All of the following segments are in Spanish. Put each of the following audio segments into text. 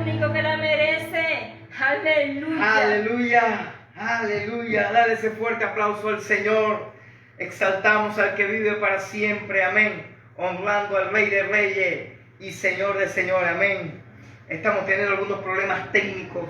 único que la merece. Aleluya. Aleluya, aleluya. Dale ese fuerte aplauso al Señor. Exaltamos al que vive para siempre, amén. Honrando al Rey de Reyes y Señor de Señores, amén. Estamos teniendo algunos problemas técnicos,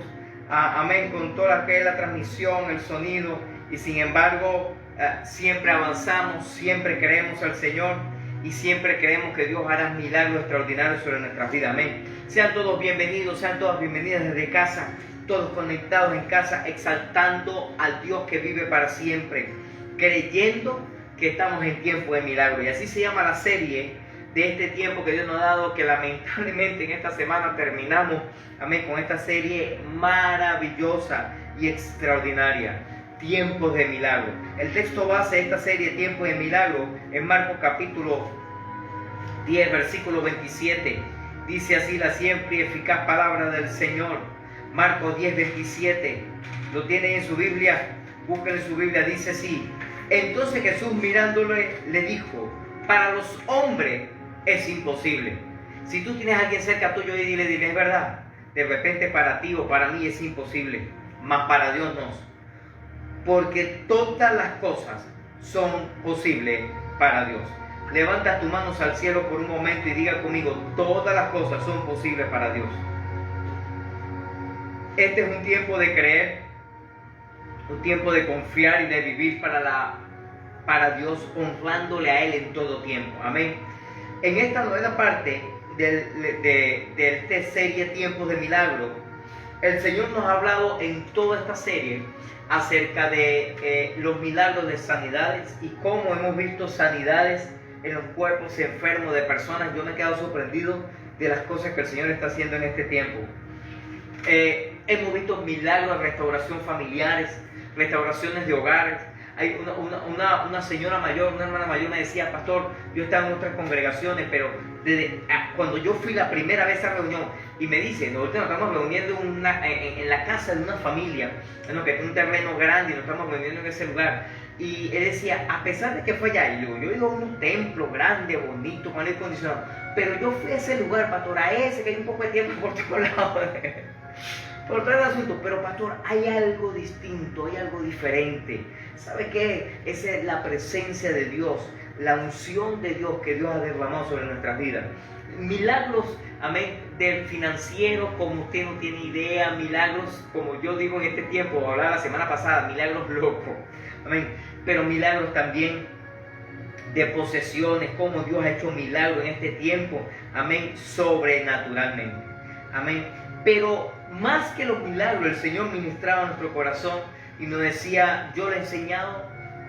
amén, con toda lo que es la transmisión, el sonido, y sin embargo, siempre avanzamos, siempre creemos al Señor y siempre creemos que Dios hará milagros extraordinarios sobre nuestras vidas, amén. Sean todos bienvenidos, sean todas bienvenidas desde casa, todos conectados en casa, exaltando al Dios que vive para siempre, creyendo que estamos en tiempo de milagro. Y así se llama la serie de este tiempo que Dios nos ha dado, que lamentablemente en esta semana terminamos, amén, con esta serie maravillosa y extraordinaria, tiempos de milagro. El texto base de esta serie, tiempos de milagro, en Marcos capítulo 10, versículo 27, dice así la siempre y eficaz palabra del Señor. Marcos 10, 27, lo tienen en su Biblia, busquen en su Biblia, dice así: entonces Jesús mirándole le dijo, para los hombres es imposible. Si tú tienes a alguien cerca tuyo y dile, es verdad, de repente para ti o para mí es imposible, mas para Dios no, porque todas las cosas son posibles para Dios. Levanta tus manos al cielo por un momento y diga conmigo, todas las cosas son posibles para Dios. Este es un tiempo de creer, un tiempo de confiar y de vivir para Dios, honrándole a Él en todo tiempo. Amén. En esta novena parte de esta serie Tiempos de Milagro, el Señor nos ha hablado en toda esta serie acerca de los milagros de sanidades y cómo hemos visto sanidades en los cuerpos enfermos de personas. Yo me he quedado sorprendido de las cosas que el Señor está haciendo en este tiempo. Hemos visto milagros de restauración familiares, restauraciones de hogares. Hay una señora mayor, una hermana mayor me decía, pastor, yo estaba en otras congregaciones, pero cuando yo fui la primera vez a esa reunión, y me dice, nosotros nos estamos reuniendo en la casa de una familia, que es un terreno grande, y nos estamos reuniendo en ese lugar, y él decía, a pesar de que fue allá, y yo digo, un templo grande, bonito, con aire acondicionado, pero yo fui a ese lugar, pastor, a ese que hay un poco de tiempo por todos lados, por todo el asunto, pero pastor, hay algo distinto, hay algo diferente. ¿Sabe qué? Esa es la presencia de Dios, la unción de Dios que Dios ha derramado sobre nuestras vidas. Milagros, amén, del financiero, como usted no tiene idea, milagros, como yo digo en este tiempo, hablaba la semana pasada, milagros locos, amén, pero milagros también de posesiones, como Dios ha hecho milagros en este tiempo, amén, sobrenaturalmente, amén. Pero más que los milagros, el Señor ministraba a nuestro corazón y nos decía, yo le he enseñado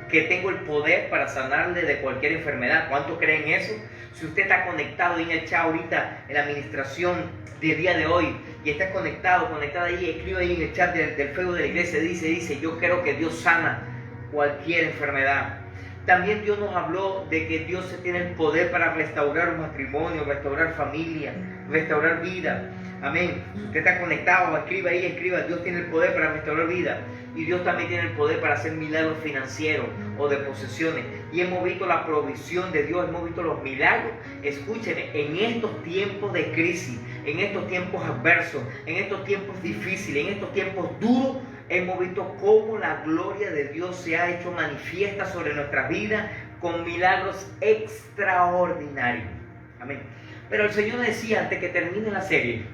que tengo el poder para sanarle de cualquier enfermedad. ¿Cuántos creen eso? Si usted está conectado en el chat ahorita, en la administración del día de hoy, y está conectada ahí, escribe ahí en el chat del Facebook de la iglesia, dice, yo creo que Dios sana cualquier enfermedad. También Dios nos habló de que Dios tiene el poder para restaurar un matrimonio, restaurar familia, restaurar vida. Amén. Si usted está conectado, escriba ahí, Dios tiene el poder para restaurar vida. Y Dios también tiene el poder para hacer milagros financieros o de posesiones. Y hemos visto la provisión de Dios, hemos visto los milagros. Escúcheme, en estos tiempos de crisis, en estos tiempos adversos, en estos tiempos difíciles, en estos tiempos duros, hemos visto cómo la gloria de Dios se ha hecho manifiesta sobre nuestras vidas con milagros extraordinarios. Amén. Pero el Señor decía antes que termine la serie,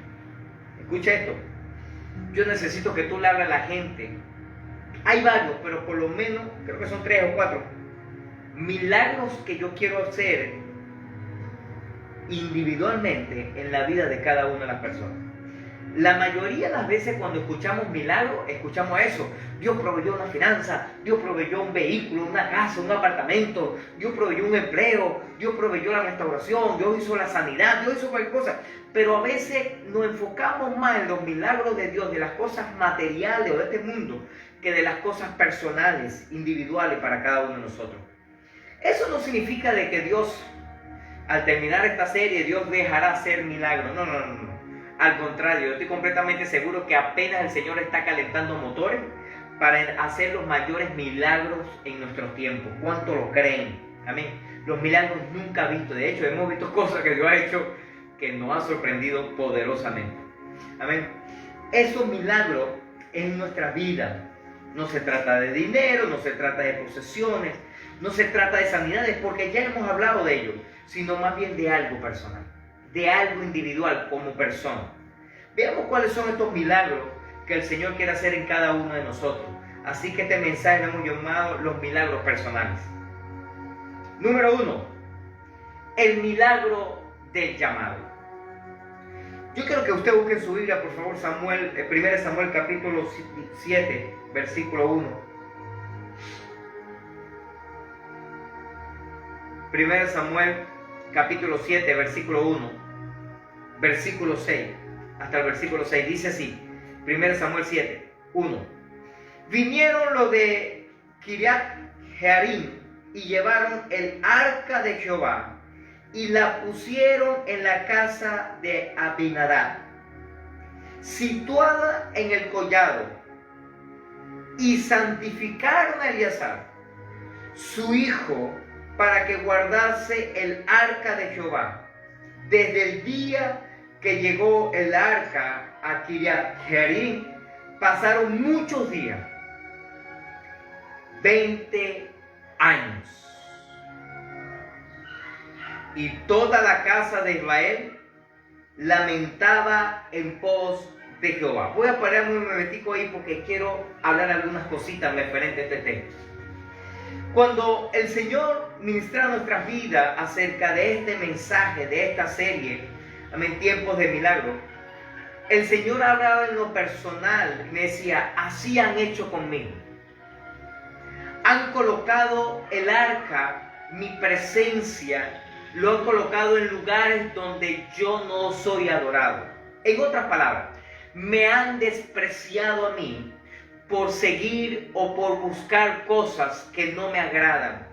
escucha esto, yo necesito que tú le hables a la gente. Hay varios, pero por lo menos, creo que son 3 o 4 milagros que yo quiero hacer individualmente en la vida de cada una de las personas. La mayoría de las veces cuando escuchamos milagros, escuchamos eso. Dios proveyó una finanza, Dios proveyó un vehículo, una casa, un apartamento, Dios proveyó un empleo, Dios proveyó la restauración, Dios hizo la sanidad, Dios hizo cualquier cosa. Pero a veces nos enfocamos más en los milagros de Dios, de las cosas materiales o de este mundo, que de las cosas personales, individuales para cada uno de nosotros. Eso no significa de que Dios, al terminar esta serie, Dios dejará hacer milagros. No. Al contrario, yo estoy completamente seguro que apenas el Señor está calentando motores para hacer los mayores milagros en nuestros tiempos. ¿Cuánto lo creen? Amén. Los milagros nunca vistos. De hecho, hemos visto cosas que Dios ha hecho que nos ha sorprendido poderosamente. Amén. Esos milagros en nuestra vida. No se trata de dinero, no se trata de posesiones, no se trata de sanidades, porque ya hemos hablado de ello, sino más bien de algo personal, de algo individual como persona. Veamos cuáles son estos milagros que el Señor quiere hacer en cada uno de nosotros. Así que este mensaje lo hemos llamado los milagros personales. Número 1, el milagro del llamado. Yo quiero que usted busque en su Biblia, por favor, 1 Samuel capítulo 7, versículo 1. 1 Samuel capítulo 7, versículo 1, versículo 6, hasta el versículo 6, dice así, 1 Samuel 7, 1. Vinieron los de Kiriat Jearim y llevaron el arca de Jehová y la pusieron en la casa de Abinadab, situada en el collado, y santificaron a Eleazar, su hijo, para que guardase el arca de Jehová, desde el día que llegó el arca a Kiriat Jearim. Pasaron muchos días, 20 años. Y toda la casa de Israel lamentaba en pos de Jehová. Voy a pararme un momentico ahí porque quiero hablar algunas cositas referentes a este tema. Cuando el Señor ministra nuestras vidas acerca de este mensaje, de esta serie, en tiempos de milagro, el Señor hablaba en lo personal, me decía, así han hecho conmigo. Han colocado el arca, mi presencia, lo han colocado en lugares donde yo no soy adorado. En otras palabras, me han despreciado a mí por seguir o por buscar cosas que no me agradan.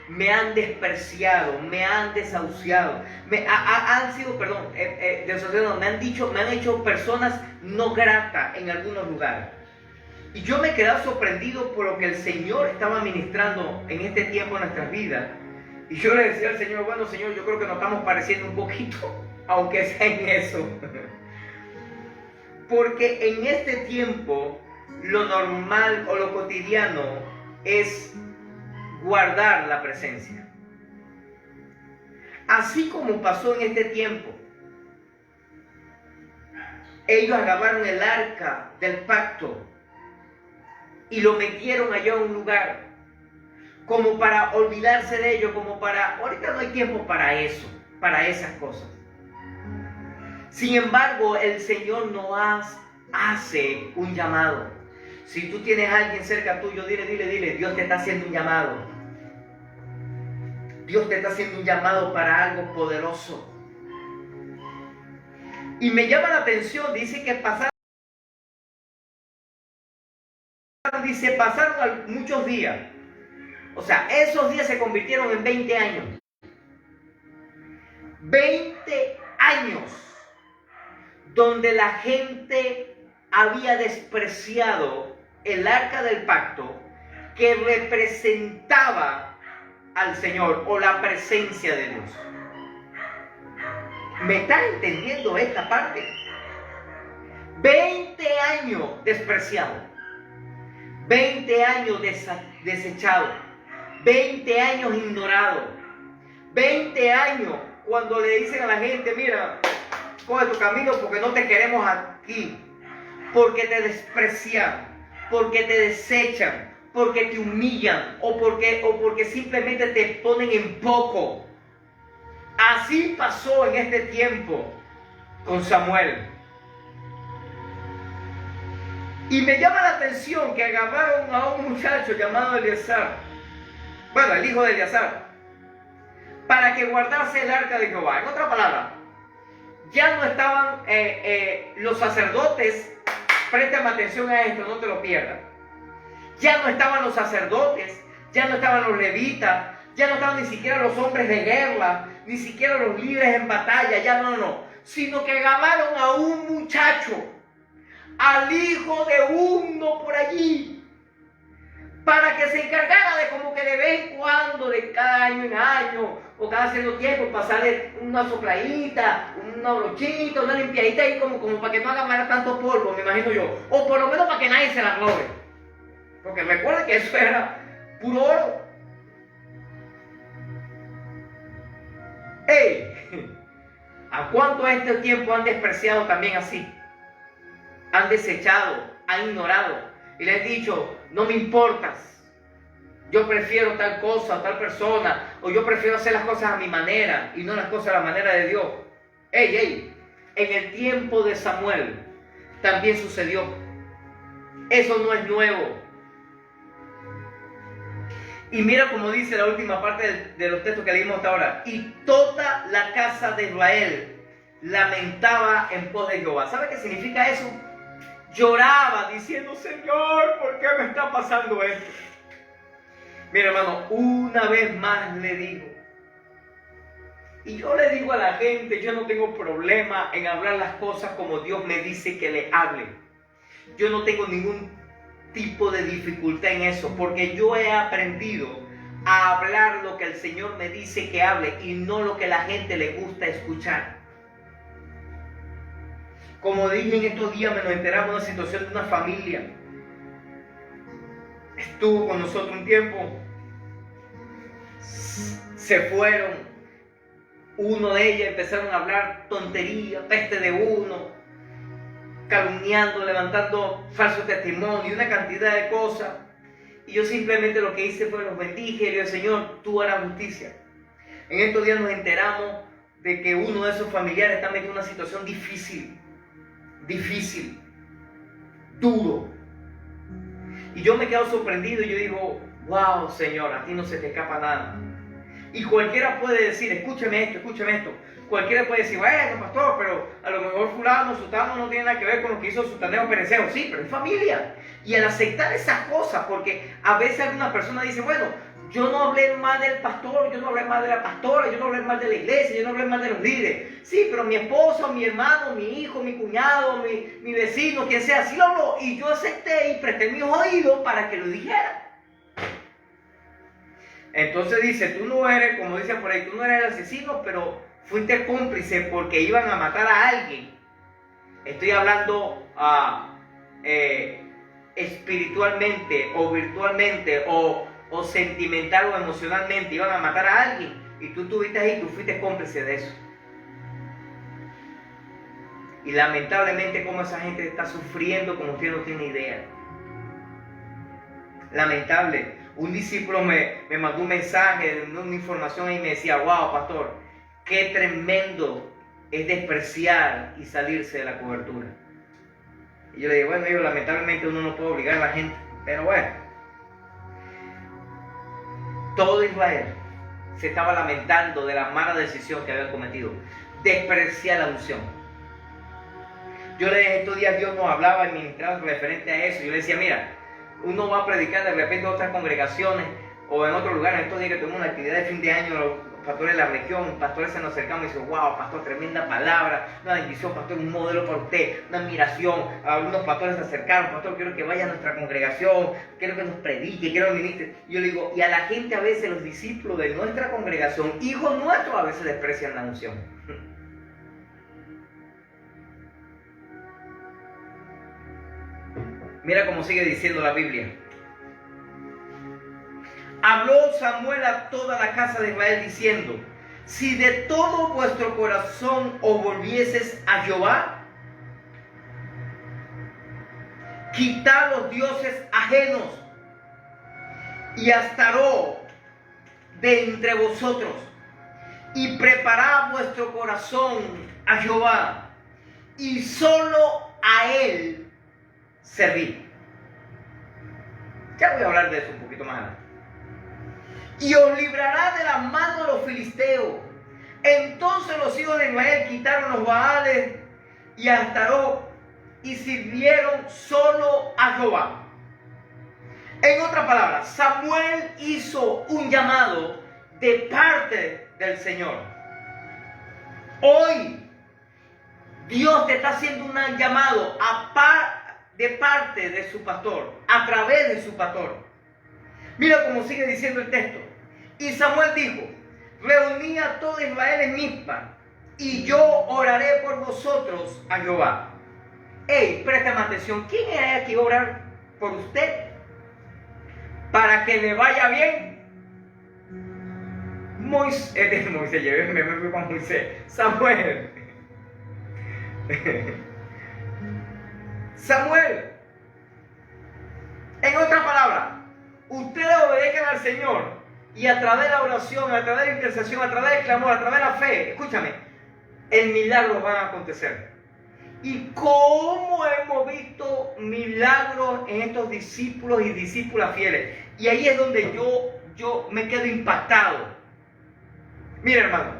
Me han despreciado, me han desahuciado, me han hecho personas no gratas en algunos lugares. Y yo me he quedado sorprendido por lo que el Señor estaba ministrando en este tiempo en nuestras vidas. Y yo le decía al Señor, bueno Señor, yo creo que nos estamos pareciendo un poquito, aunque sea en eso. Porque en este tiempo, lo normal o lo cotidiano es guardar la presencia. Así como pasó en este tiempo, ellos agarraron el arca del pacto y lo metieron allá en un lugar, como para olvidarse de ello, como para, ahorita no hay tiempo para eso, para esas cosas. Sin embargo, el Señor nos hace un llamado. Si tú tienes a alguien cerca tuyo, dile, Dios te está haciendo un llamado. Dios te está haciendo un llamado para algo poderoso. Y me llama la atención, dice que pasaron muchos días. O sea, esos días se convirtieron en 20 años. 20 años donde la gente había despreciado el arca del pacto que representaba al Señor o la presencia de Dios. ¿Me están entendiendo esta parte? 20 años despreciado, 20 años desechado, 20 años ignorado, 20 años cuando le dicen a la gente, mira, coge tu camino porque no te queremos aquí, porque te desprecian, porque te desechan, porque te humillan o porque simplemente te ponen en poco. Así pasó en este tiempo con Samuel. Y me llama la atención que agarraron a un muchacho llamado Eleazar, bueno, el hijo de Eleazar, para que guardase el arca de Jehová. En otra palabra, ya no estaban los sacerdotes, préstame atención a esto, no te lo pierdas. Ya no estaban los sacerdotes, ya no estaban los levitas, ya no estaban ni siquiera los hombres de guerra, ni siquiera los líderes en batalla, ya no, sino que agarraron a un muchacho, al hijo de uno por allí, para que se encargara de como que de vez en cuando, de cada año en año, o cada cierto tiempo, pasarle una sopladita, una brochita, una limpiadita ahí como para que no haga tanto polvo, me imagino yo. O por lo menos para que nadie se la robe. Porque recuerden que eso era puro oro. ¡Ey! ¿A cuánto en este tiempo han despreciado también así? Han desechado, han ignorado y les he dicho, no me importas, yo prefiero tal cosa, tal persona, o yo prefiero hacer las cosas a mi manera y no las cosas a la manera de Dios. ¡Ey, ey! En el tiempo de Samuel también sucedió. Eso no es nuevo. Y mira como dice la última parte de los textos que leímos hasta ahora. Y toda la casa de Israel lamentaba en pos de Jehová. ¿Sabe qué significa eso? Lloraba diciendo, Señor, ¿por qué me está pasando esto? Mira, hermano, una vez más le digo. Y yo le digo a la gente, yo no tengo problema en hablar las cosas como Dios me dice que le hable. Yo no tengo ningún tipo de dificultad en eso, porque yo he aprendido a hablar lo que el Señor me dice que hable y no lo que a la gente le gusta escuchar. Como dije en estos días, nos enteramos de una situación de una familia. Estuvo con nosotros un tiempo, se fueron. Uno de ellos empezaron a hablar tonterías, peste de uno, calumniando, levantando falsos testimonios y una cantidad de cosas. Y yo simplemente lo que hice fue los bendije y le dije, Señor, tú harás justicia. En estos días nos enteramos de que uno de esos familiares está metido en una situación difícil, duro. Y yo me quedo sorprendido y yo digo, wow, Señor, a ti no se te escapa nada. Y cualquiera puede decir, escúcheme esto. Cualquiera puede decir, bueno, pastor, pero a lo mejor fulano, sutano no tiene nada que ver con lo que hizo Sutaneo Pereceo. Sí, pero es familia. Y al aceptar esas cosas, porque a veces alguna persona dice, bueno, yo no hablé mal del pastor, yo no hablé mal de la pastora, yo no hablé mal de la iglesia, yo no hablé mal de los líderes. Sí, pero mi esposo, mi hermano, mi hijo, mi cuñado, mi vecino, quien sea, sí lo habló. Y yo acepté y presté mis oídos para que lo dijera. Entonces dice, tú no eres, como dicen por ahí, tú no eres el asesino, pero fuiste cómplice porque iban a matar a alguien. Estoy hablando espiritualmente o virtualmente o sentimental o emocionalmente. Iban a matar a alguien y tú estuviste ahí, tú fuiste cómplice de eso. Y lamentablemente como esa gente está sufriendo como usted no tiene idea. Lamentable. Un discípulo me mandó un mensaje, una información y me decía, wow, pastor, qué tremendo es despreciar y salirse de la cobertura. Y yo le dije, bueno, lamentablemente uno no puede obligar a la gente, pero bueno. Todo Israel se estaba lamentando de la mala decisión que habían cometido, despreciar la unción. Yo le dije, estos días Dios nos hablaba y ministraba referente a eso. Yo le decía, mira, uno va a predicar de repente en otras congregaciones o en otro lugar. En estos días que tuvimos una actividad de fin de año, los pastores de la región, pastores se nos acercaron y dicen, wow, pastor, tremenda palabra, una bendición, pastor, un modelo para usted, una admiración. Algunos pastores se acercaron, pastor, quiero que vaya a nuestra congregación, quiero que nos predique, quiero que ministre. Yo le digo, y a la gente a veces, los discípulos de nuestra congregación, hijos nuestros, a veces desprecian la unción. Mira cómo sigue diciendo la Biblia. Habló Samuel a toda la casa de Israel diciendo, si de todo vuestro corazón os volvieses a Jehová, quitad los dioses ajenos y Astaró de entre vosotros y preparad vuestro corazón a Jehová y solo a él servir. Ya voy a hablar de eso un poquito más adelante. Y os librará de la mano de los filisteos. Entonces los hijos de Israel quitaron los Baales y a Astaró y sirvieron solo a Jehová. En otras palabras, Samuel hizo un llamado de parte del Señor. Hoy Dios te está haciendo un llamado de parte de su pastor, a través de su pastor. Mira cómo sigue diciendo el texto. Y Samuel dijo, reuní a todo Israel en Mizpa, y yo oraré por vosotros a Jehová. Hey, préstame atención. ¿Quién es aquí orar por usted? Para que le vaya bien. Moisés, me fui con Moisés. Samuel. Samuel. En otras palabras, ustedes obedezcan al Señor y a través de la oración, a través de la intercesión, a través del clamor, a través de la fe, escúchame, el milagro va a acontecer. ¿Y cómo hemos visto milagros en estos discípulos y discípulas fieles? Y ahí es donde yo me quedo impactado. Mira, hermano,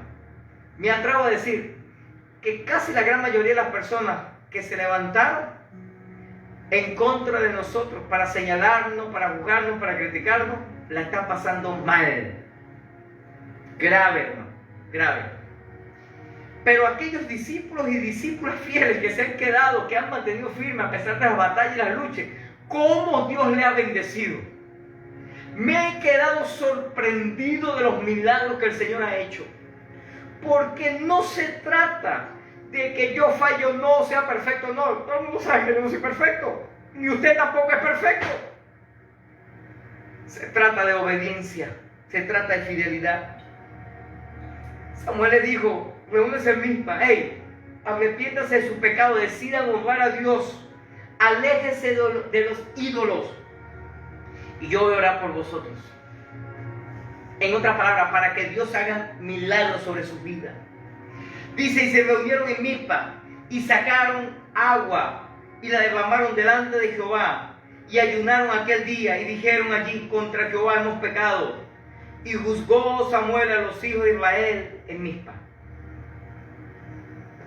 me atrevo a decir que casi la gran mayoría de las personas que se levantaron en contra de nosotros para señalarnos, para juzgarnos, para criticarnos, la están pasando mal. Grave, hermano, grave. Pero aquellos discípulos y discípulas fieles que se han quedado, que han mantenido firme a pesar de las batallas y las luchas, ¿cómo Dios le ha bendecido? Me he quedado sorprendido de los milagros que el Señor ha hecho. Porque no se trata de que yo fallo, no sea perfecto, no. Todo el mundo sabe que yo no soy perfecto. Ni usted tampoco es perfecto. Se trata de obediencia. Se trata de fidelidad. Samuel le dijo, reúnese en Mizpa. Hey, arrepiéntase de su pecado. Decidan honrar a Dios. Aléjese de los ídolos. Y yo voy a orar por vosotros. En otras palabras, para que Dios haga milagros sobre sus vidas. Dice, y se reunieron en Mizpa, y sacaron agua, y la derramaron delante de Jehová, y ayunaron aquel día, y dijeron allí, contra Jehová hemos pecado. Y juzgó Samuel a los hijos de Israel en Mizpa.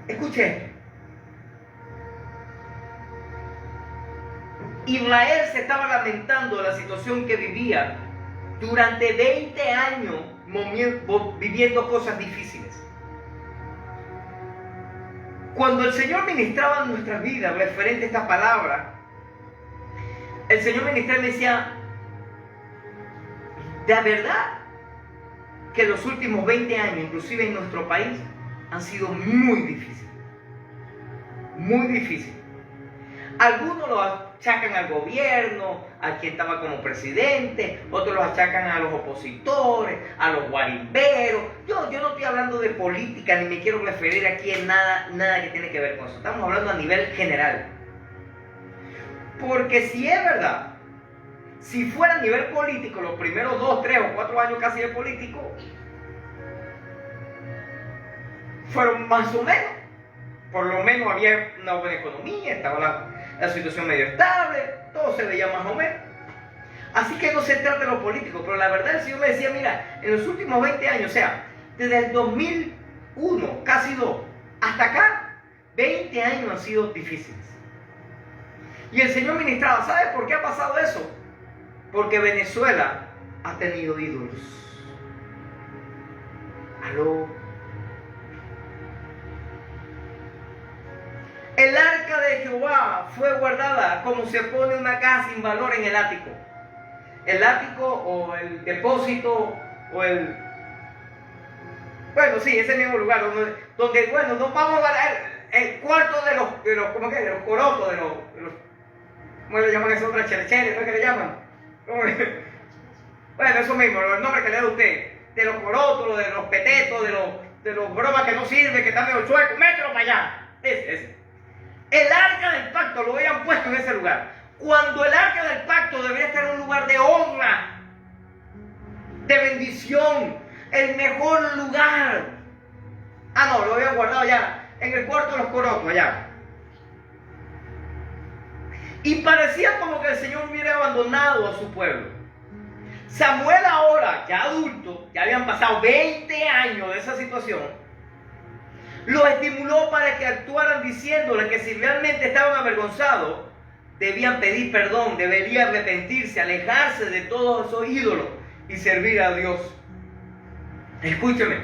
Escuche. Israel se estaba lamentando de la situación que vivía durante 20 años viviendo cosas difíciles. Cuando el Señor ministraba en nuestras vidas referente a esta palabra, el Señor ministraba y me decía, de verdad que los últimos 20 años, inclusive en nuestro país, han sido muy difíciles. Muy difíciles. Algunos lo achacan al gobierno, a quien estaba como presidente, otros lo achacan a los opositores, a los guarimberos. Yo no estoy hablando de política, ni me quiero referir aquí en nada que tiene que ver con eso. Estamos hablando a nivel general. Porque si es verdad, si fuera a nivel político, los primeros 2, 3 o 4 años casi de político, fueron más o menos. Por lo menos había una buena economía, estaba la situación medio estable, todo se veía más o menos. Así que no se trata de lo político, pero la verdad el Señor me decía, mira, en los últimos 20 años, o sea, desde el 2001, casi 2, hasta acá, 20 años han sido difíciles. Y el Señor ministraba, ¿sabe por qué ha pasado eso? Porque Venezuela ha tenido ídolos. ¿Aló? El arca de Jehová fue guardada como se pone una caja sin valor en el ático. El ático o el depósito o el... Bueno, sí, ese mismo lugar donde bueno, nos vamos a guardar el cuarto de los ¿cómo que? De los corotos, de los ¿cómo le llaman eso? Otras cherecheres, ¿no es que le llaman? Bueno, eso mismo, el nombre que le da usted. De los corotos, de los petetos, de los bromas que no sirven, que están medio chuecos, mételo para allá. Ese. El arca del pacto lo habían puesto en ese lugar. Cuando el arca del pacto debería estar en un lugar de honra, de bendición, el mejor lugar. Ah, no, lo habían guardado allá, en el cuarto de los corotos, allá. Y parecía como que el Señor hubiera abandonado a su pueblo. Samuel ahora, ya adulto, ya habían pasado 20 años de esa situación, los estimuló para que actuaran diciéndole que si realmente estaban avergonzados, debían pedir perdón, deberían arrepentirse, alejarse de todos esos ídolos y servir a Dios. Escúcheme,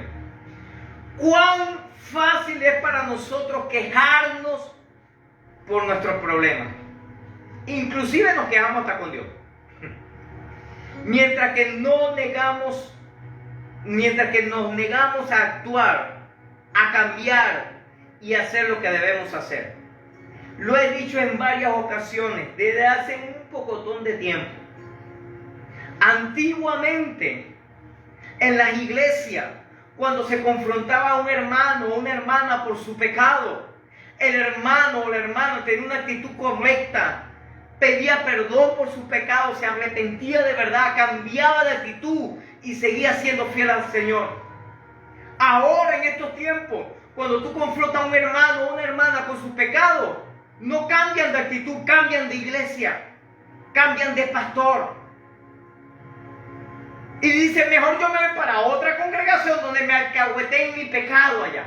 cuán fácil es para nosotros quejarnos por nuestros problemas. Inclusive nos quejamos hasta con Dios. Mientras que nos negamos a actuar, a cambiar y hacer lo que debemos hacer. Lo he dicho en varias ocasiones, desde hace un pocotón de tiempo. Antiguamente, en las iglesias, cuando se confrontaba a un hermano o una hermana por su pecado, el hermano o la hermana tenía una actitud correcta, pedía perdón por sus pecados, se arrepentía de verdad, cambiaba de actitud y seguía siendo fiel al Señor. Ahora, en estos tiempos, cuando tú confrontas a un hermano o una hermana con sus pecados, no cambian de actitud, cambian de iglesia, cambian de pastor. Y dice, mejor yo me voy para otra congregación donde me alcahueteen mi pecado allá.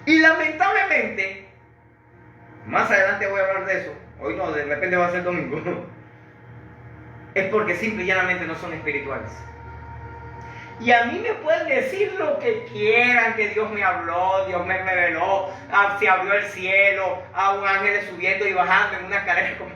Y lamentablemente, más adelante voy a hablar de eso, hoy no, de repente va a ser domingo, es porque simple y llanamente no son espirituales. Y a mí me pueden decir lo que quieran, que Dios me habló, Dios me reveló, se abrió el cielo, a un ángel subiendo y bajando en una escalera como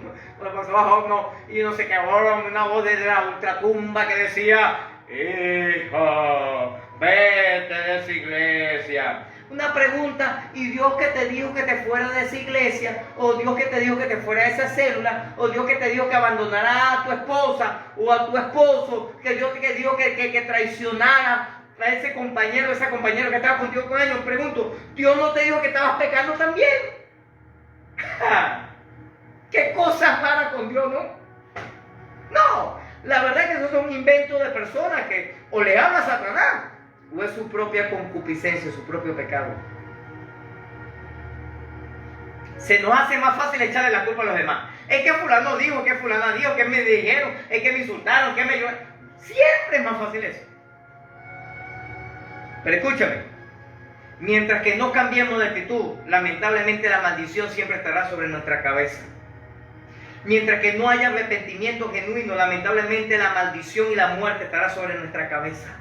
pasó a Job, no, y no sé qué, una voz desde la ultratumba que decía, hija, vete de esa iglesia. Una pregunta, ¿y Dios que te dijo que te fuera de esa iglesia? ¿O Dios que te dijo que te fuera de esa célula? ¿O Dios que te dijo que abandonara a tu esposa o a tu esposo? ¿Que Dios que dijo que traicionara a ese compañero, esa compañera que estaba contigo con ellos? Pregunto, ¿Dios no te dijo que estabas pecando también? ¿Qué cosas raras con Dios, no? No, la verdad es que esos son inventos de personas que o le ama a Satanás o es su propia concupiscencia, su propio pecado. Se nos hace más fácil echarle la culpa a los demás. Es que fulano dijo, que fulana dijo, que me dijeron, es que me insultaron, que me... Siempre es más fácil eso. Pero escúchame, mientras que no cambiemos de actitud, lamentablemente la maldición siempre estará sobre nuestra cabeza. Mientras que no haya arrepentimiento genuino, lamentablemente la maldición y la muerte estará sobre nuestra cabeza.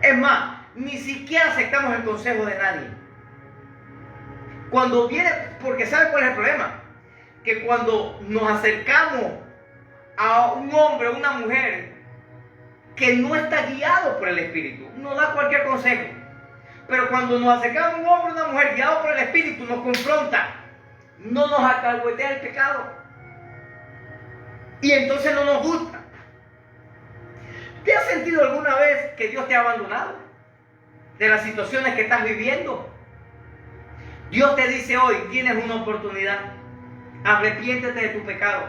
Es más, ni siquiera aceptamos el consejo de nadie. Cuando viene, porque ¿sabe cuál es el problema? Que cuando nos acercamos a un hombre o una mujer que no está guiado por el Espíritu, nos da cualquier consejo. Pero cuando nos acercamos a un hombre o una mujer guiado por el Espíritu, nos confronta, no nos alcahuetea el pecado. Y entonces no nos gusta. ¿Te has sentido alguna vez que Dios te ha abandonado? De las situaciones que estás viviendo. Dios te dice hoy, tienes una oportunidad. Arrepiéntete de tu pecado.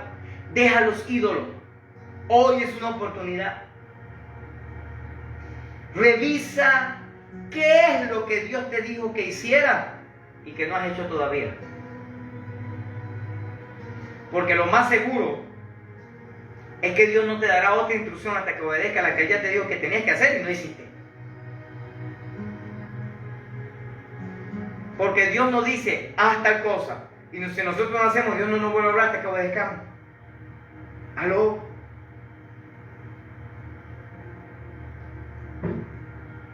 Deja los ídolos. Hoy es una oportunidad. Revisa qué es lo que Dios te dijo que hiciera y que no has hecho todavía. Porque lo más seguro es que Dios no te dará otra instrucción hasta que obedezca a la que Él ya te dijo que tenías que hacer y no hiciste. Porque Dios nos dice, haz tal cosa. Y si nosotros no hacemos, Dios no nos vuelve a hablar hasta que obedezcamos. ¿Aló?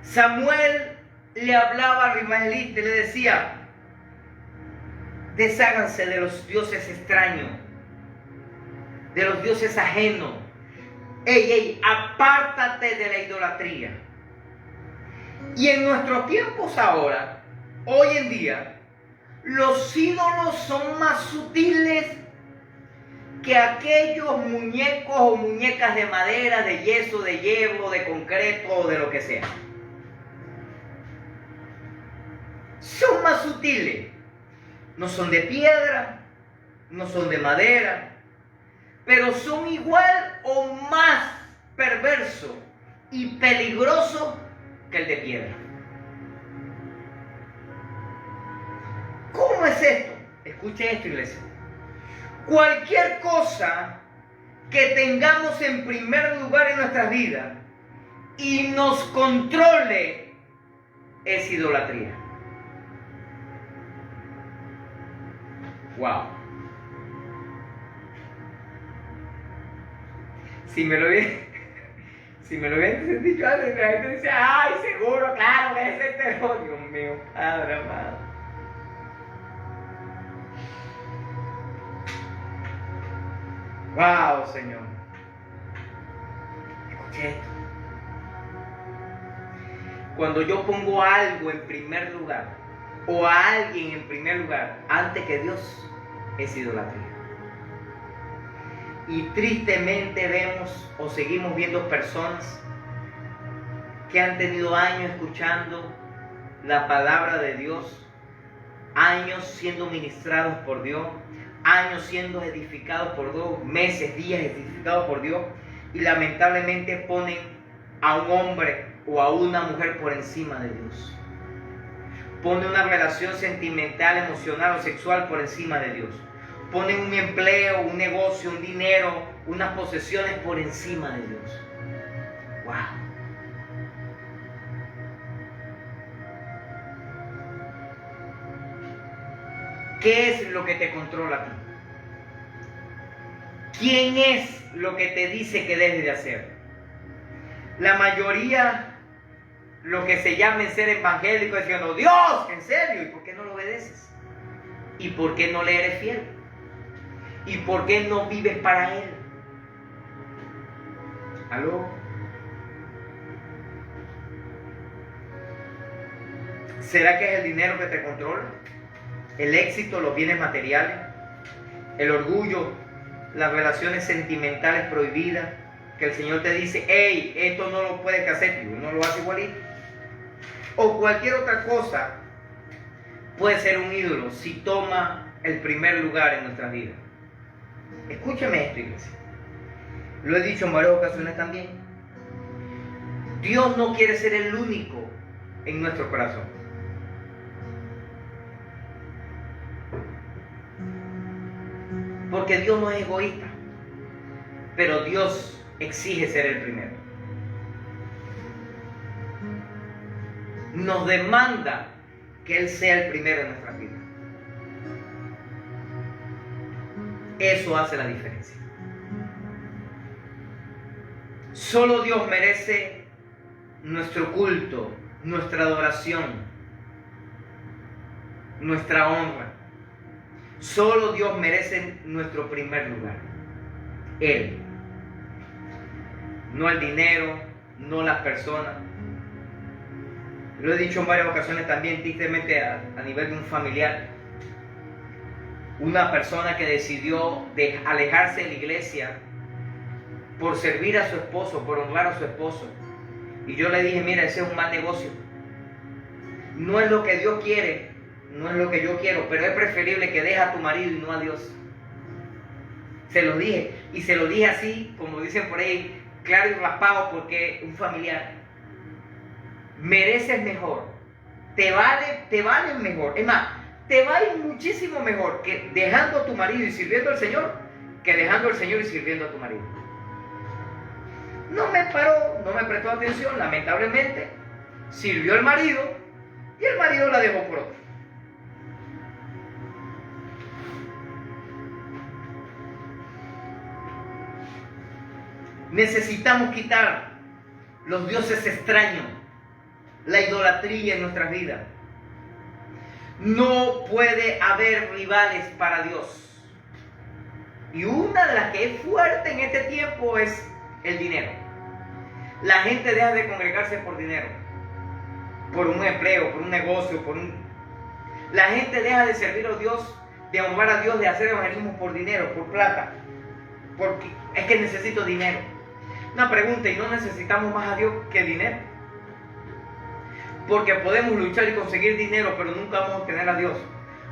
Samuel le hablaba al israelita y le decía, desháganse de los dioses extraños, de los dioses ajenos. Ey, apártate de la idolatría. Y en nuestros tiempos ahora, hoy en día, los ídolos son más sutiles que aquellos muñecos o muñecas de madera, de yeso, de hierro, de concreto o de lo que sea. Son más sutiles. No son de piedra, no son de madera, pero son igual o más perverso y peligroso que el de piedra. ¿Cómo es esto? Escuche esto, iglesia. Cualquier cosa que tengamos en primer lugar en nuestras vidas y nos controle es idolatría. Wow. Si me lo hubiesen dicho antes, la gente dice, ay, seguro, claro, que es el terror. Dios mío, Padre amado. Wow, Señor. Escuche esto. Cuando yo pongo algo en primer lugar, o a alguien en primer lugar, antes que Dios, es idolatría. Y tristemente vemos o seguimos viendo personas que han tenido años escuchando la palabra de Dios, años siendo ministrados por Dios, años siendo edificados por Dios, meses, días edificados por Dios, y lamentablemente ponen a un hombre o a una mujer por encima de Dios. Ponen una relación sentimental, emocional o sexual por encima de Dios. Ponen un empleo, un negocio, un dinero, unas posesiones por encima de Dios. ¡Wow! ¿Qué es lo que te controla a ti? ¿Quién es lo que te dice que debes de hacer? La mayoría, lo que se llama ser evangélico, diciendo, Dios, ¿en serio? ¿Y por qué no lo obedeces? ¿Y por qué no le eres fiel? ¿Y por qué no vives para Él? ¿Aló? ¿Será que es el dinero que te controla? ¿El éxito, los bienes materiales? ¿El orgullo, las relaciones sentimentales prohibidas? Que el Señor te dice, hey, esto no lo puedes hacer, y uno lo hace igualito. O cualquier otra cosa puede ser un ídolo si toma el primer lugar en nuestras vidas. Escúchame esto, iglesia. Lo he dicho en varias ocasiones también. Dios no quiere ser el único en nuestro corazón. Porque Dios no es egoísta. Pero Dios exige ser el primero. Nos demanda que Él sea el primero en nuestra vida. Eso hace la diferencia. Solo Dios merece nuestro culto, nuestra adoración, nuestra honra. Solo Dios merece nuestro primer lugar. Él. No el dinero, no las personas. Lo he dicho en varias ocasiones también, tristemente a nivel de un familiar. Una persona que decidió alejarse de la iglesia por servir a su esposo, por honrar a su esposo. Y yo le dije, mira, ese es un mal negocio. No es lo que Dios quiere, no es lo que yo quiero, pero es preferible que dejes a tu marido y no a Dios. Se lo dije, y se lo dije así, como dicen por ahí, claro y raspado, porque un familiar. Mereces mejor, te vale mejor. Es más, te va a ir muchísimo mejor que dejando a tu marido y sirviendo al Señor, que dejando al Señor y sirviendo a tu marido. No me paró, no me prestó atención, lamentablemente. Sirvió al marido y el marido la dejó por otro. Necesitamos quitar los dioses extraños, la idolatría en nuestras vidas. No puede haber rivales para Dios. Y una de las que es fuerte en este tiempo es el dinero. La gente deja de congregarse por dinero, por un empleo, por un negocio, La gente deja de servir a Dios, de honrar a Dios, de hacer evangelismo por dinero, por plata. Porque es que necesito dinero. Una pregunta, ¿y no necesitamos más a Dios que dinero? Porque podemos luchar y conseguir dinero, pero nunca vamos a obtener a Dios.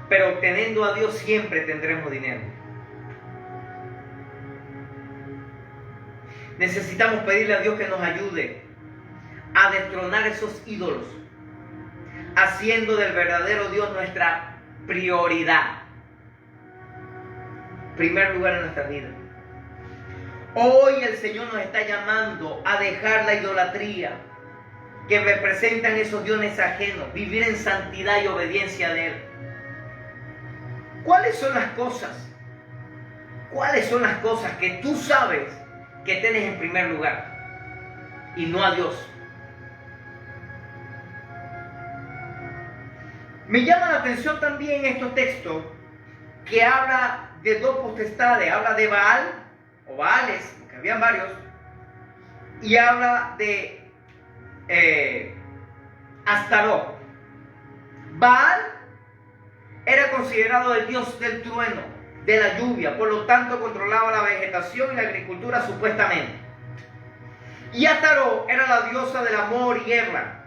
Pero obteniendo a Dios siempre tendremos dinero. Necesitamos pedirle a Dios que nos ayude a destronar esos ídolos, haciendo del verdadero Dios nuestra prioridad. Primer lugar en nuestra vida. Hoy el Señor nos está llamando a dejar la idolatría que representan esos dioses ajenos, vivir en santidad y obediencia de Él. ¿Cuáles son las cosas? ¿Cuáles son las cosas que tú sabes que tienes en primer lugar y no a Dios? Me llama la atención también estos textos que habla de dos potestades, habla de Baal o Baales, porque habían varios, y habla de Astarot. Baal era considerado el dios del trueno, de la lluvia, por lo tanto controlaba la vegetación y la agricultura supuestamente. Y Astarot era la diosa del amor y guerra.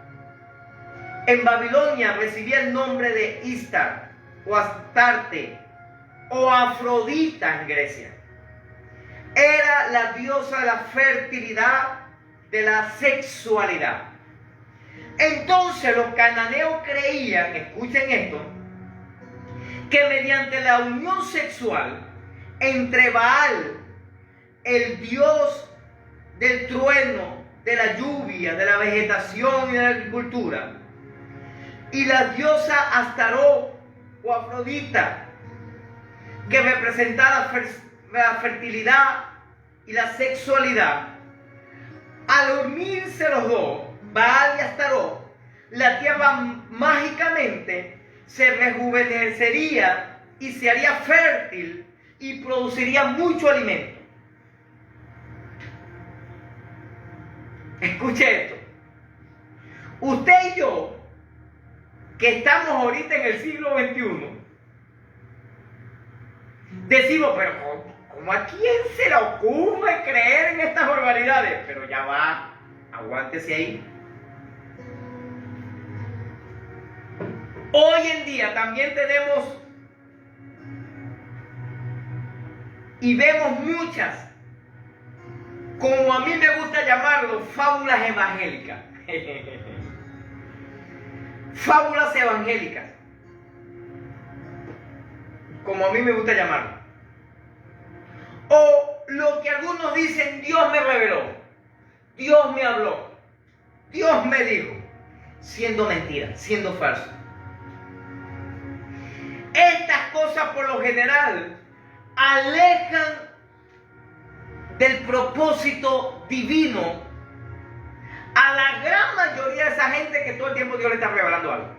En Babilonia recibía el nombre de Istar, o Astarte, o Afrodita en Grecia. Era la diosa de la fertilidad, de la sexualidad. Entonces los cananeos creían, escuchen esto, que mediante la unión sexual entre Baal, el dios del trueno, de la lluvia, de la vegetación y de la agricultura, y la diosa Astarot o Afrodita, que representaba la fertilidad y la sexualidad, al unirse los dos, Baal y Astarot, la tierra mágicamente se rejuvenecería y se haría fértil y produciría mucho alimento. Escuche esto. Usted y yo, que estamos ahorita en el siglo XXI, decimos, pero ¿cómo a quién se le ocurre creer en estas barbaridades? Pero ya va, aguántese ahí. Hoy en día también tenemos y vemos muchas, como a mí me gusta llamarlo, fábulas evangélicas. Fábulas evangélicas, como a mí me gusta llamarlo. O lo que algunos dicen, Dios me reveló, Dios me habló, Dios me dijo, siendo mentira, siendo falso. Estas cosas por lo general alejan del propósito divino a la gran mayoría de esa gente que todo el tiempo Dios le está revelando algo.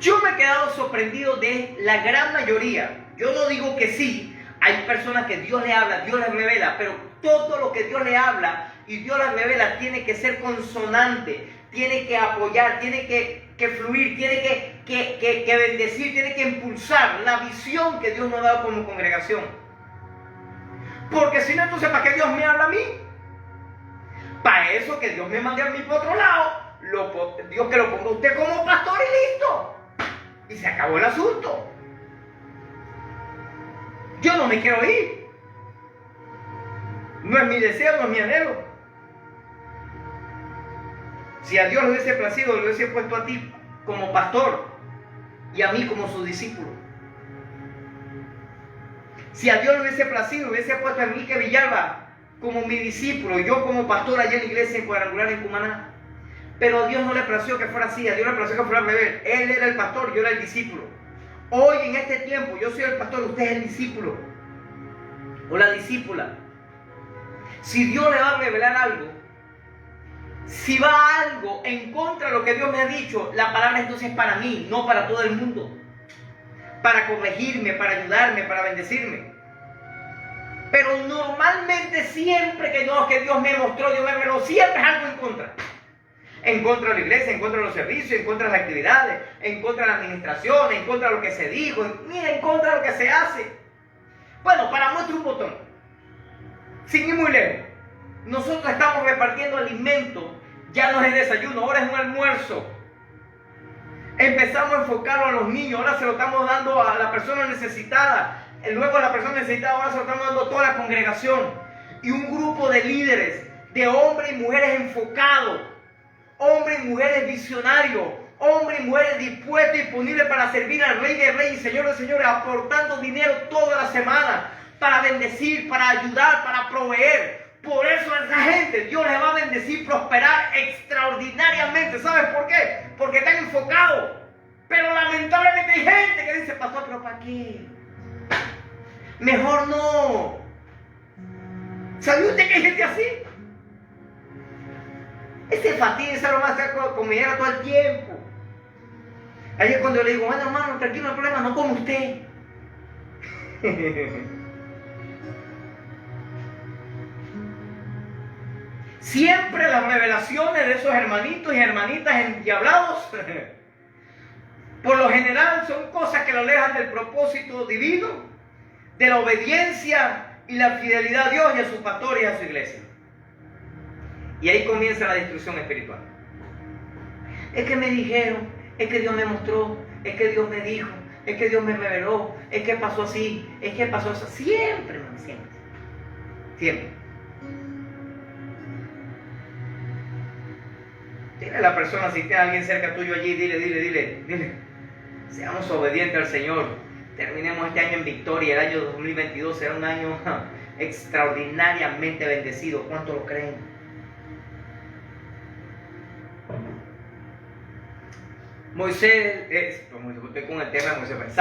Yo me he quedado sorprendido de la gran mayoría. Yo no digo que sí, hay personas que Dios le habla, Dios les revela, pero todo lo que Dios le habla y Dios les revela tiene que ser consonante, tiene que apoyar, tiene que fluir, tiene que bendecir, tiene que impulsar la visión que Dios nos ha dado como congregación. Porque si no, entonces ¿para qué Dios me habla a mí? Para eso que Dios me mande a mí por otro lado, Dios que lo ponga usted como pastor y listo. Y se acabó el asunto. Yo no me quiero ir. No es mi deseo, no es mi anhelo. Si a Dios le hubiese placido, le hubiese puesto a ti como pastor y a mí como su discípulo. Si a Dios le hubiese placido, hubiese puesto a Enrique Villalba como mi discípulo, yo como pastor allá en la iglesia en Cuadrangular en Cumaná. Pero a Dios no le plació que fuera así, a Dios le plació que fuera al revés. Él era el pastor, yo era el discípulo. Hoy en este tiempo yo soy el pastor, usted es el discípulo o la discípula. Si Dios le va a revelar algo, si va algo en contra de lo que Dios me ha dicho, la palabra entonces es para mí, no para todo el mundo. Para corregirme, para ayudarme, para bendecirme. Pero normalmente siempre que Dios me mostró, Dios me reveló, siempre es algo en contra. En contra de la iglesia, en contra de los servicios, en contra de las actividades, en contra de la administración, en contra de lo que se dijo, mira, en contra de lo que se hace. Bueno, para muestra un botón, sin ir muy lejos, nosotros estamos repartiendo alimentos, ya no es desayuno, ahora es un almuerzo. Empezamos a enfocarlo a los niños, ahora se lo estamos dando a la persona necesitada, luego a la persona necesitada, ahora se lo estamos dando a toda la congregación. Y un grupo de líderes, de hombres y mujeres enfocados, hombres y mujeres visionarios, hombres y mujeres dispuestos y disponibles para servir al Rey de Reyes y Señor de Señores, aportando dinero toda la semana para bendecir, para ayudar, para proveer. Por eso a esa gente Dios les va a bendecir, prosperar extraordinariamente. ¿Sabes por qué? Porque están enfocados. Pero lamentablemente hay gente que dice, pastor, ¿pero para qué? Mejor no. ¿Sabía usted que hay gente así? Ese fastidio, esa lo va a hacer comidera todo el tiempo. Ahí es cuando le digo, bueno hermano, tranquilo, no hay problema, no come usted. Siempre las revelaciones de esos hermanitos y hermanitas endiablados, por lo general son cosas que lo alejan del propósito divino, de la obediencia y la fidelidad a Dios y a sus pastores y a su iglesia. Y ahí comienza la destrucción espiritual. Es que me dijeron, es que Dios me mostró, es que Dios me dijo, es que Dios me reveló, es que pasó así, es que pasó así. Siempre, hermano, siempre. Siempre. Dile a la persona, si tiene a alguien cerca tuyo allí, dile. Seamos obedientes al Señor. Terminemos este año en victoria. El año 2022 será un año extraordinariamente bendecido. ¿Cuánto lo creen? Moisés, estoy con el tema de Moisés.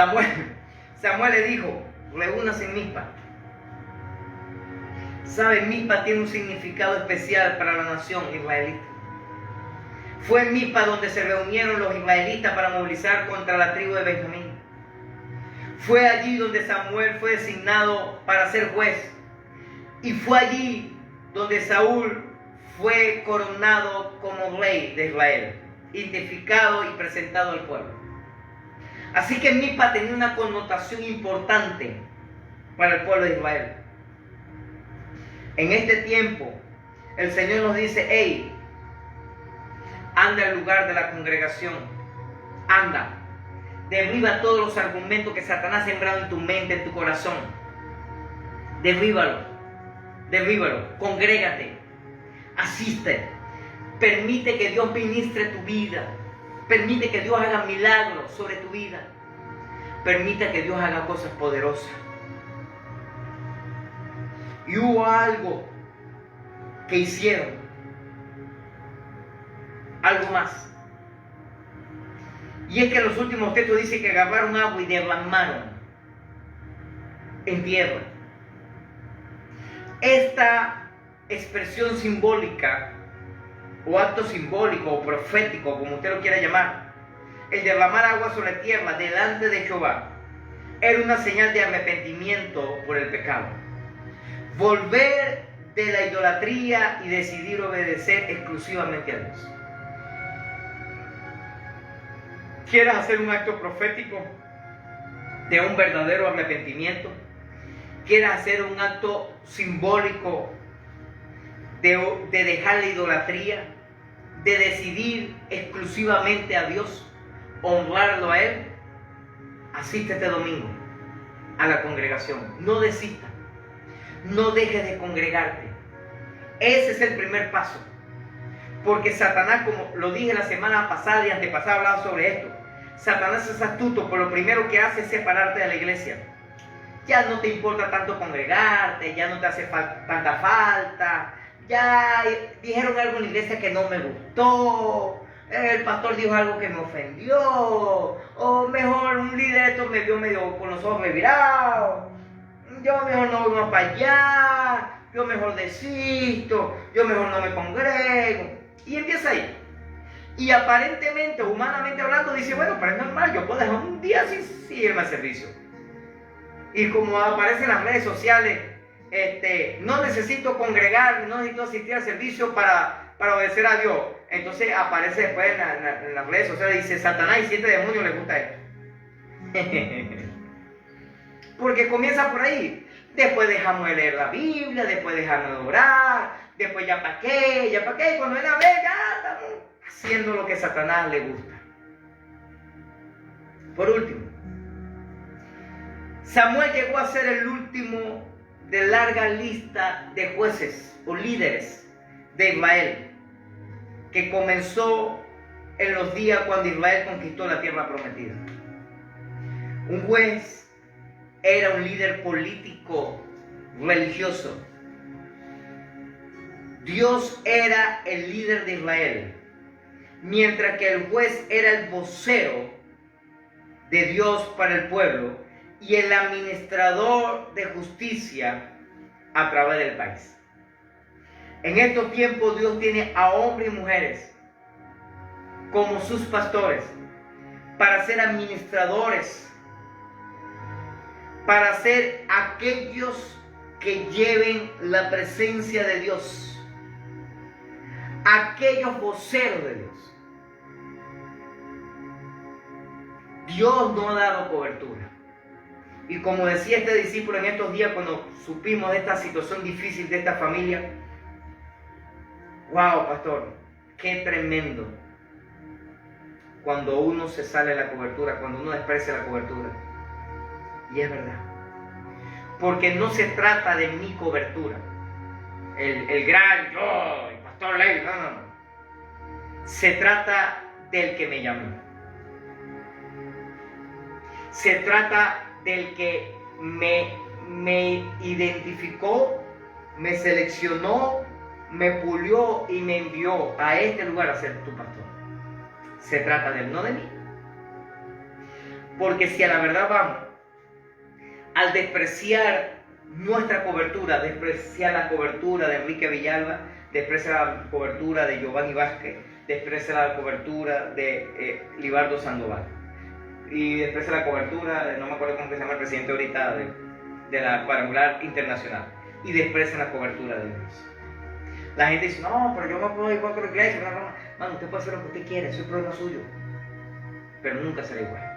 Samuel le dijo, reúnase en Mizpa. ¿Saben? Mizpa tiene un significado especial para la nación israelita. Fue en Mizpa donde se reunieron los israelitas para movilizar contra la tribu de Benjamín. Fue allí donde Samuel fue designado para ser juez. Y fue allí donde Saúl fue coronado como rey de Israel, identificado y presentado al pueblo. Así que Mizpa tenía una connotación importante para el pueblo de Israel. En este tiempo, el Señor nos dice, hey, anda al lugar de la congregación, anda, derriba todos los argumentos que Satanás ha sembrado en tu mente, en tu corazón, derríbalo, congrégate, asiste, permite que Dios ministre tu vida, permite que Dios haga milagros sobre tu vida, permite que Dios haga cosas poderosas. Y hubo algo que hicieron, algo más. Y es que en los últimos textos dice que agarraron agua y derramaron en tierra. Esta expresión simbólica, o acto simbólico, o profético, como usted lo quiera llamar, el derramar agua sobre tierra delante de Jehová, era una señal de arrepentimiento por el pecado. Volver de la idolatría y decidir obedecer exclusivamente a Dios. ¿Quieres hacer un acto profético de un verdadero arrepentimiento? ¿Quieres hacer un acto simbólico de dejar la idolatría, de decidir exclusivamente a Dios, honrarlo a Él? Asiste este domingo a la congregación. No desistas. No dejes de congregarte. Ese es el primer paso. Porque Satanás, como lo dije la semana pasada y antepasada, hablaba sobre esto. Satanás es astuto, por lo primero que hace es separarte de la iglesia. Ya no te importa tanto congregarte, ya no te hace tanta falta. Ya dijeron algo en la iglesia que no me gustó. El pastor dijo algo que me ofendió. O mejor, un líder esto me vio medio con los ojos revirados. Yo mejor no voy más para allá, yo mejor desisto, yo mejor no me congrego. Y empieza ahí. Y aparentemente, humanamente hablando, dice, bueno, pero es normal, yo puedo dejar un día sin irme al servicio. Y como aparece en las redes sociales, no necesito congregar, no necesito asistir al servicio para obedecer a Dios. Entonces aparece después en las redes sociales, dice, Satanás y 7 demonios les gusta esto. Porque comienza por ahí. Después dejamos de leer la Biblia, después dejamos de orar, después ya para qué, y cuando ven a ver, ya estamos haciendo lo que a Satanás le gusta. Por último, Samuel llegó a ser el último de larga lista de jueces o líderes de Israel, que comenzó en los días cuando Israel conquistó la tierra prometida. Un juez era un líder político, religioso. Dios era el líder de Israel, mientras que el juez era el vocero de Dios para el pueblo y el administrador de justicia a través del país. En estos tiempos Dios tiene a hombres y mujeres como sus pastores para ser administradores, para ser aquellos que lleven la presencia de Dios aquellos voceros de Dios. Dios no ha dado cobertura. Y como decía este discípulo en estos días cuando supimos de esta situación difícil de esta familia, wow, pastor, qué tremendo cuando uno se sale de la cobertura, cuando uno desprecia la cobertura. Y es verdad. Porque no se trata de mi cobertura. El gran yo, el pastor Ley, no. Se trata del que me llamó. Se trata del que me identificó, me seleccionó, me pulió y me envió a este lugar a ser tu pastor. Se trata de él, no de mí. Porque si a la verdad vamos, al despreciar nuestra cobertura, despreciar la cobertura de Enrique Villalba, despreciar la cobertura de Giovanni Vázquez, despreciar la cobertura de Libardo Sandoval, y desprecia la cobertura de, no me acuerdo cómo se llama el presidente ahorita, de la cuadrangular internacional, y desprecia la cobertura de Dios. La gente dice, no, pero yo me puedo igual con la iglesia, no, usted puede hacer lo que usted quiere, eso es problema suyo, pero nunca será igual.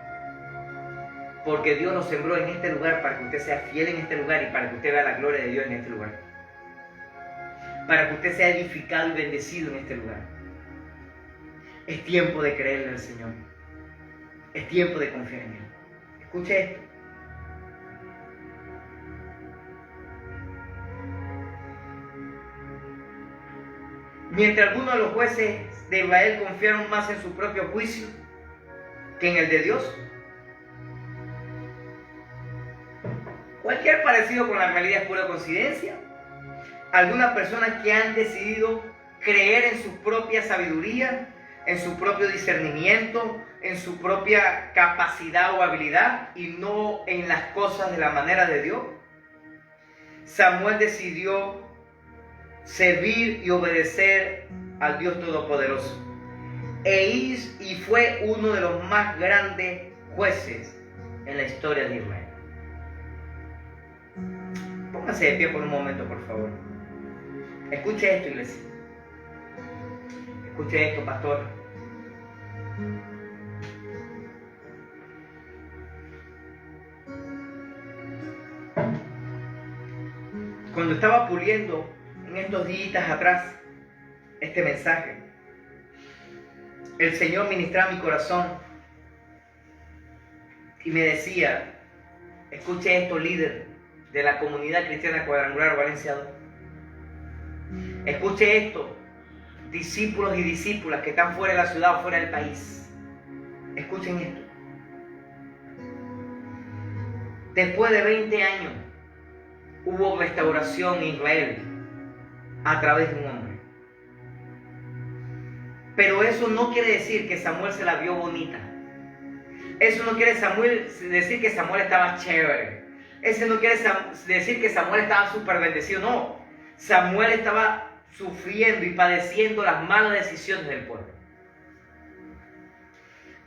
Porque Dios lo sembró en este lugar para que usted sea fiel en este lugar y para que usted vea la gloria de Dios en este lugar. Para que usted sea edificado y bendecido en este lugar. Es tiempo de creerle al Señor. Es tiempo de confiar en Él. Escuche esto. Mientras algunos de los jueces de Israel confiaron más en su propio juicio que en el de Dios, cualquier parecido con la realidad es pura coincidencia. Algunas personas que han decidido creer en su propia sabiduría, en su propio discernimiento, en su propia capacidad o habilidad y no en las cosas de la manera de Dios. Samuel decidió servir y obedecer al Dios Todopoderoso. Y fue uno de los más grandes jueces en la historia de Israel. Póngase de pie por un momento, por favor. Escuche esto, iglesia. Escuche esto, pastor. Cuando estaba puliendo en estos días atrás este mensaje, el Señor ministraba mi corazón y me decía, escuche esto, líder de la comunidad cristiana cuadrangular Valencia 2. Escuche esto, discípulos y discípulas que están fuera de la ciudad o fuera del país. Escuchen esto. Después de 20 años hubo restauración en Israel a través de un hombre. Pero eso no quiere decir que Samuel se la vio bonita. Eso no quiere decir que Samuel estaba chévere. Eso no quiere decir que Samuel estaba súper bendecido. No, Samuel estaba sufriendo y padeciendo las malas decisiones del pueblo.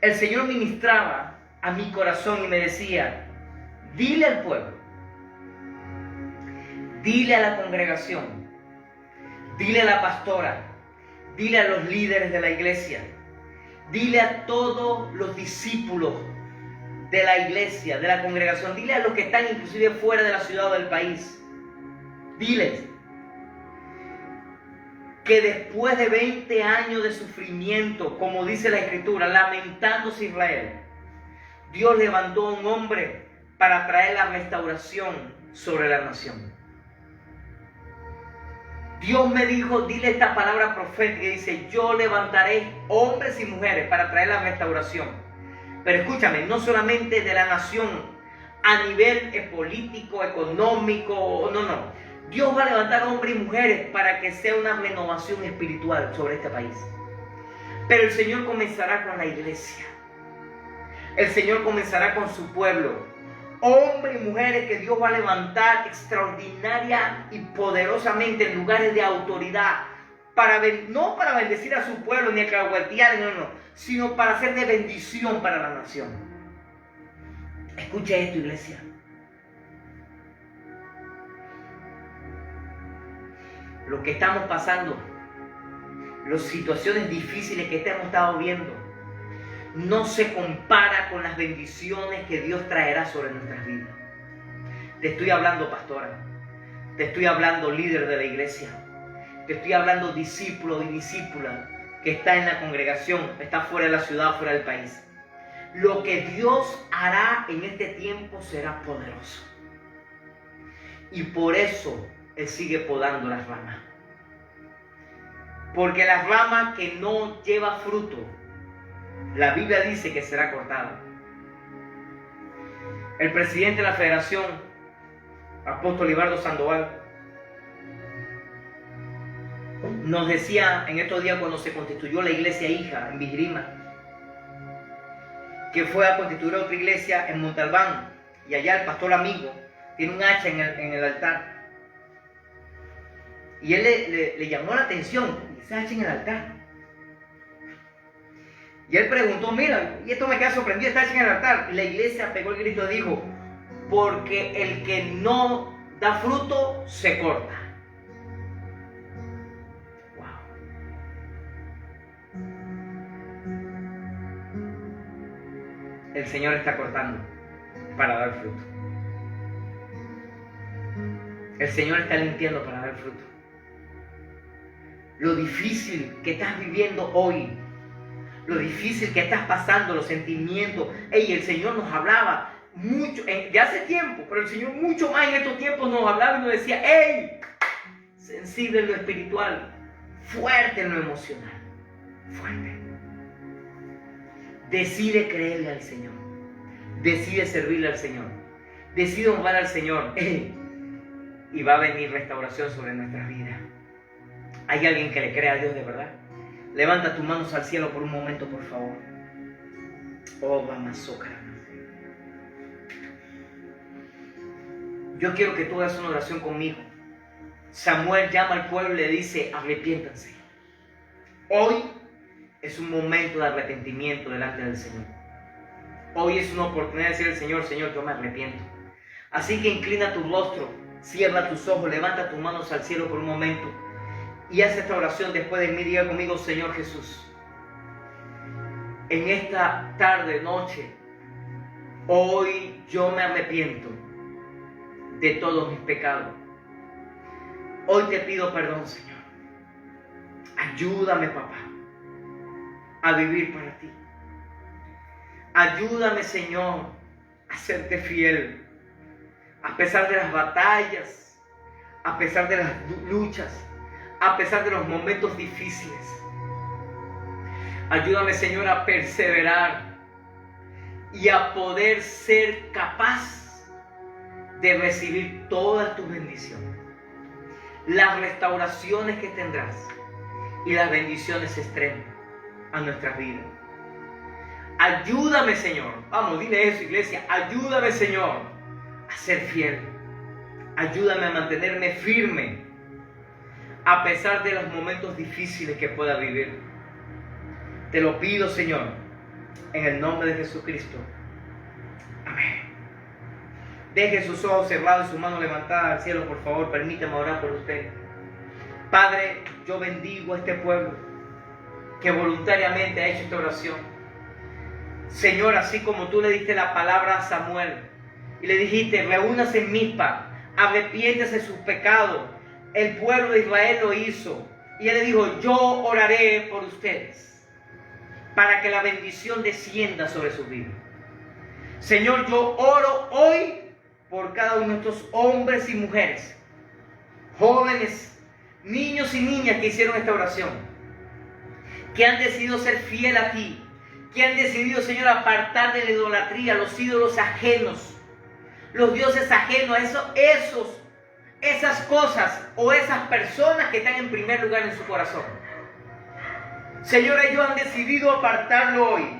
El Señor ministraba a mi corazón y me decía, dile al pueblo, dile a la congregación, dile a la pastora, dile a los líderes de la iglesia, dile a todos los discípulos de la iglesia, de la congregación, dile a los que están inclusive fuera de la ciudad o del país, diles que después de 20 años de sufrimiento, como dice la Escritura, lamentándose Israel, Dios levantó a un hombre para traer la restauración sobre la nación. Dios me dijo, dile esta palabra profética, y dice, yo levantaré hombres y mujeres para traer la restauración. Pero escúchame, no solamente de la nación a nivel político, económico, no. Dios va a levantar hombres y mujeres para que sea una renovación espiritual sobre este país. Pero el Señor comenzará con la iglesia. El Señor comenzará con su pueblo. Hombres y mujeres que Dios va a levantar extraordinaria y poderosamente en lugares de autoridad. No para bendecir a su pueblo ni alcahuetear, sino para hacer de bendición para la nación. Escucha esto, iglesia. Lo que estamos pasando las situaciones difíciles que hemos estado viendo, no se compara con las bendiciones que Dios traerá sobre nuestras vidas. Te estoy hablando, pastora. Te estoy hablando, líder de la iglesia. Te estoy hablando, discípulo y discípula que está en la congregación, está fuera de la ciudad, fuera del país. Lo que Dios hará en este tiempo será poderoso. Y por eso Él sigue podando las ramas. Porque la rama que no lleva fruto, la Biblia dice que será cortada. El presidente de la federación, Apóstol Libardo Sandoval, nos decía en estos días cuando se constituyó la iglesia hija en Vigirima, que fue a constituir otra iglesia en Montalbán, y allá el pastor amigo tiene un hacha en el altar. Y él le llamó la atención, ese hacha en el altar. Y él preguntó, mira, y esto me queda sorprendido, esta hacha en el altar. Y la iglesia pegó el grito y dijo, porque el que no da fruto se corta. El Señor está cortando para dar fruto. El Señor está limpiando para dar fruto. Lo difícil que estás viviendo hoy, lo difícil que estás pasando, los sentimientos. El Señor nos hablaba mucho, de hace tiempo, pero el Señor mucho más en estos tiempos nos hablaba y nos decía, sensible en lo espiritual, fuerte en lo emocional, fuerte. Decide creerle al Señor. Decide servirle al Señor. Decide honrar al Señor. Y va a venir restauración sobre nuestras vidas. ¿Hay alguien que le crea a Dios de verdad? Levanta tus manos al cielo por un momento, por favor. Oh, Bamasócara. Yo quiero que tú hagas una oración conmigo. Samuel llama al pueblo y le dice, arrepiéntanse. Hoy es un momento de arrepentimiento delante del Señor. Hoy es una oportunidad de decir al Señor, Señor, yo me arrepiento. Así que inclina tu rostro, cierra tus ojos, levanta tus manos al cielo por un momento y haz esta oración después de mí. Diga conmigo, Señor Jesús, en esta tarde, noche, hoy yo me arrepiento de todos mis pecados. Hoy te pido perdón, Señor. Ayúdame, papá, a vivir para ti. Ayúdame, Señor, a serte fiel, a pesar de las batallas, a pesar de las luchas, a pesar de los momentos difíciles. Ayúdame, Señor, a perseverar y a poder ser capaz de recibir todas tus bendiciones, las restauraciones que tendrás y las bendiciones extremas a nuestras vidas. Ayúdame, Señor. Vamos, dile eso, iglesia. Ayúdame, Señor, a ser fiel. Ayúdame a mantenerme firme a pesar de los momentos difíciles que pueda vivir. Te lo pido, Señor, en el nombre de Jesucristo. Amén. Deje sus ojos cerrados y su mano levantada al cielo, por favor. Permítame orar por usted. Padre, yo bendigo a este pueblo que voluntariamente ha hecho esta oración. Señor, así como tú le diste la palabra a Samuel y le dijiste, reúnase en Mizpa, arrepiéntese de sus pecados. El pueblo de Israel lo hizo y él le dijo, yo oraré por ustedes para que la bendición descienda sobre sus vidas. Señor, yo oro hoy por cada uno de nuestros hombres y mujeres, jóvenes, niños y niñas que hicieron esta oración, que han decidido ser fiel a ti, que han decidido, Señor, apartar de la idolatría, los ídolos ajenos, los dioses ajenos, esas cosas o esas personas que están en primer lugar en su corazón. Señor, ellos han decidido apartarlo hoy.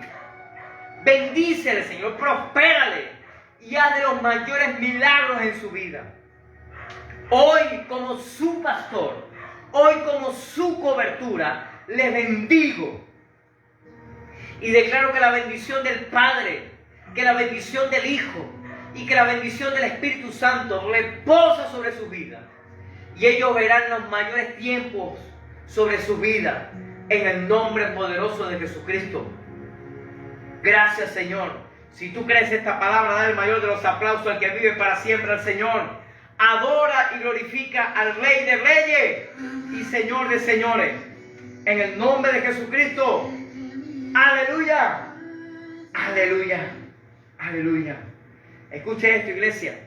Bendícele, Señor, prospérale y haz de los mayores milagros en su vida. Hoy, como su pastor, hoy como su cobertura, les bendigo. Y declaro que la bendición del Padre, que la bendición del Hijo y que la bendición del Espíritu Santo reposa sobre su vida. Y ellos verán los mayores tiempos sobre su vida. en el nombre poderoso de Jesucristo. Gracias, Señor. Si tú crees esta palabra, da el mayor de los aplausos al que vive para siempre, al Señor. Adora y glorifica al Rey de Reyes y Señor de Señores. En el nombre de Jesucristo. Aleluya. Aleluya. Aleluya. Escuche esto, iglesia.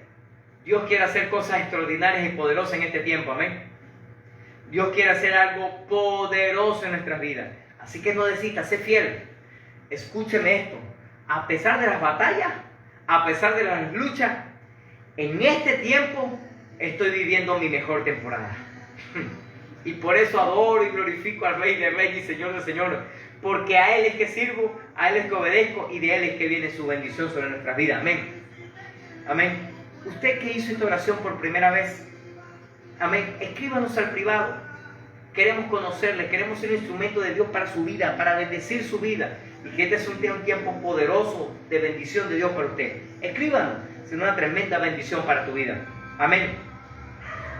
Dios quiere hacer cosas extraordinarias y poderosas en este tiempo. Amén. Dios quiere hacer algo poderoso en nuestras vidas. Así que no desistas, sé fiel. Escúcheme esto. A pesar de las batallas, a pesar de las luchas, en este tiempo estoy viviendo mi mejor temporada. Y por eso adoro y glorifico al Rey de Reyes y Señor de Señores. Porque a Él es que sirvo, a Él es que obedezco y de Él es que viene su bendición sobre nuestras vidas. Amén. Amén. Usted que hizo esta oración por primera vez, amén, escríbanos al privado. Queremos conocerle, queremos ser un instrumento de Dios para su vida, para bendecir su vida. Y que este sea un tiempo poderoso de bendición de Dios para usted. Escríbanos, será una tremenda bendición para tu vida. Amén.